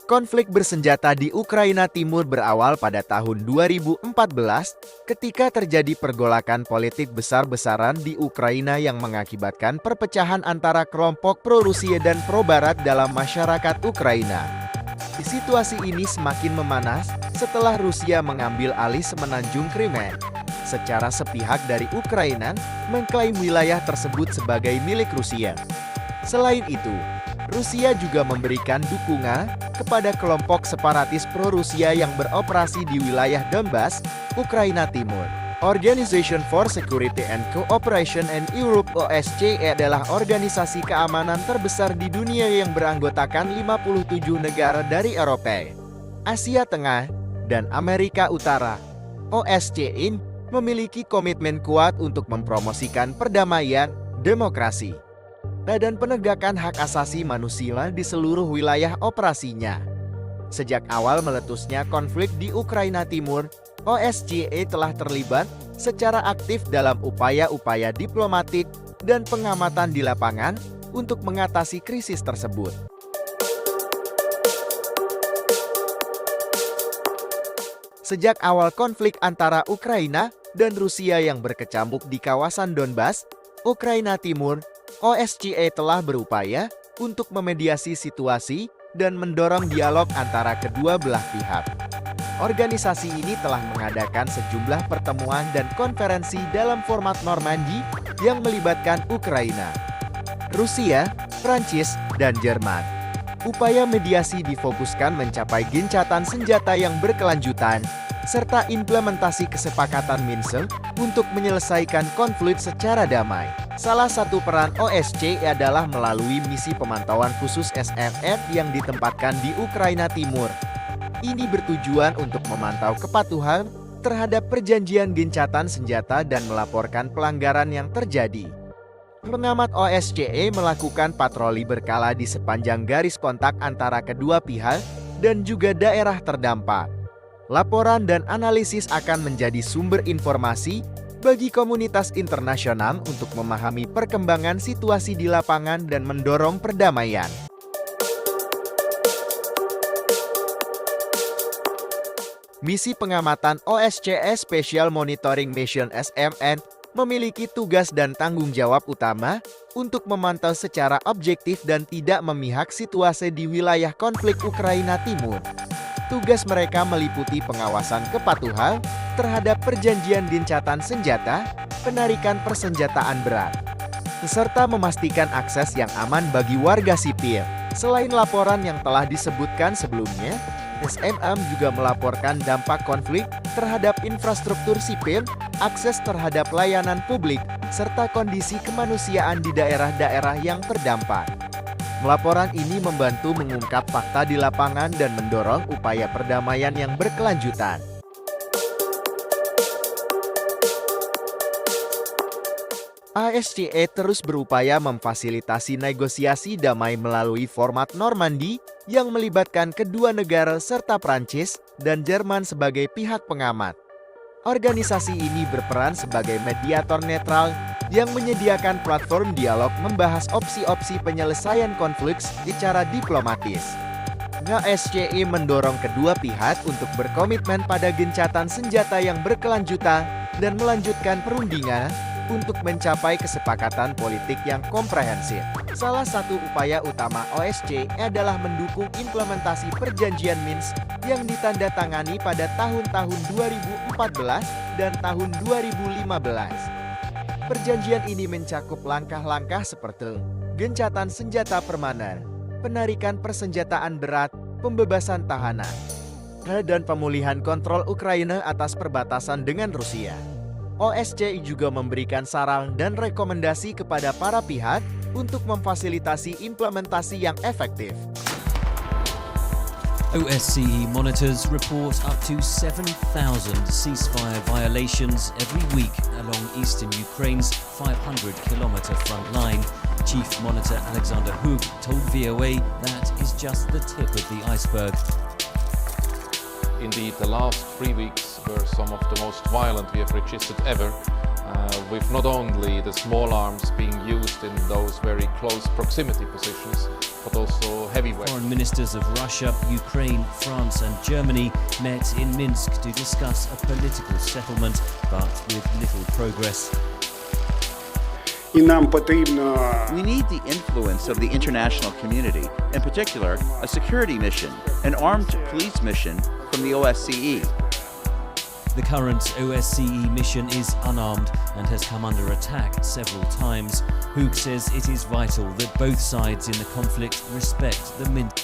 Konflik bersenjata di Ukraina Timur berawal pada tahun 2014 ketika terjadi pergolakan politik besar-besaran di Ukraina yang mengakibatkan perpecahan antara kelompok pro-Rusia dan pro-Barat dalam masyarakat Ukraina. Situasi ini semakin memanas setelah Rusia mengambil alih semenanjung Crimea. Secara sepihak dari Ukraina mengklaim wilayah tersebut sebagai milik Rusia. Selain itu, Rusia juga memberikan dukungan kepada kelompok separatis pro-Rusia yang beroperasi di wilayah Donbas, Ukraina Timur. Organization for Security and Cooperation in Europe (OSCE) adalah organisasi keamanan terbesar di dunia yang beranggotakan 57 negara dari Eropa, Asia Tengah, dan Amerika Utara. OSCE memiliki komitmen kuat untuk mempromosikan perdamaian, demokrasi, dan penegakan hak asasi manusia di seluruh wilayah operasinya. Sejak awal meletusnya konflik di Ukraina Timur, OSCE telah terlibat secara aktif dalam upaya-upaya diplomatik dan pengamatan di lapangan untuk mengatasi krisis tersebut. Sejak awal konflik antara Ukraina dan Rusia yang berkecamuk di kawasan Donbas, Ukraina Timur, OSCE telah berupaya untuk memediasi situasi dan mendorong dialog antara kedua belah pihak. Organisasi ini telah mengadakan sejumlah pertemuan dan konferensi dalam format Normandy yang melibatkan Ukraina, Rusia, Prancis, dan Jerman. Upaya mediasi difokuskan mencapai gencatan senjata yang berkelanjutan, serta implementasi kesepakatan Minsk untuk menyelesaikan konflik secara damai. Salah satu peran OSCE adalah melalui misi pemantauan khusus SMR yang ditempatkan di Ukraina Timur. Ini bertujuan untuk memantau kepatuhan terhadap perjanjian gencatan senjata dan melaporkan pelanggaran yang terjadi. Pengamat OSCE melakukan patroli berkala di sepanjang garis kontak antara kedua pihak dan juga daerah terdampak. Laporan dan analisis akan menjadi sumber informasi bagi komunitas internasional untuk memahami perkembangan situasi di lapangan dan mendorong perdamaian. Misi pengamatan OSCE Special Monitoring Mission (SMN) memiliki tugas dan tanggung jawab utama untuk memantau secara objektif dan tidak memihak situasi di wilayah konflik Ukraina Timur. Tugas mereka meliputi pengawasan kepatuhan terhadap perjanjian gencatan senjata, penarikan persenjataan berat, serta memastikan akses yang aman bagi warga sipil. Selain laporan yang telah disebutkan sebelumnya, SMM juga melaporkan dampak konflik terhadap infrastruktur sipil, akses terhadap layanan publik, serta kondisi kemanusiaan di daerah-daerah yang terdampak. Laporan ini membantu mengungkap fakta di lapangan dan mendorong upaya perdamaian yang berkelanjutan. OSCE terus berupaya memfasilitasi negosiasi damai melalui format Normandy yang melibatkan kedua negara serta Prancis dan Jerman sebagai pihak pengamat. Organisasi ini berperan sebagai mediator netral yang menyediakan platform dialog membahas opsi-opsi penyelesaian konflik secara diplomatis. OSCE mendorong kedua pihak untuk berkomitmen pada gencatan senjata yang berkelanjutan dan melanjutkan perundingan untuk mencapai kesepakatan politik yang komprehensif. Salah satu upaya utama OSCE adalah mendukung implementasi perjanjian Minsk yang ditandatangani pada tahun-tahun 2014 dan tahun 2015. Perjanjian ini mencakup langkah-langkah seperti gencatan senjata permanen, penarikan persenjataan berat, pembebasan tahanan, dan pemulihan kontrol Ukraina atas perbatasan dengan Rusia. OSCE juga memberikan saran dan rekomendasi kepada para pihak untuk memfasilitasi implementasi yang efektif. OSCE monitors report up to 7,000 ceasefire violations every week along eastern Ukraine's 500-kilometer front line. Chief Monitor Alexander Hug told VOA that is just the tip of the iceberg. Indeed, the last 3 weeks were some of the most violent we have registered ever, with not only the small arms being used in those very close proximity positions, but also heavy weapons. Foreign ministers of Russia, Ukraine, France and Germany met in Minsk to discuss a political settlement, but with little progress. І нам потрібно We need the influence of the international community, in particular, a security mission, an armed police mission from the OSCE. The current OSCE mission is unarmed and has come under attack several times. Hug says it is vital that both sides in the conflict respect the Minsk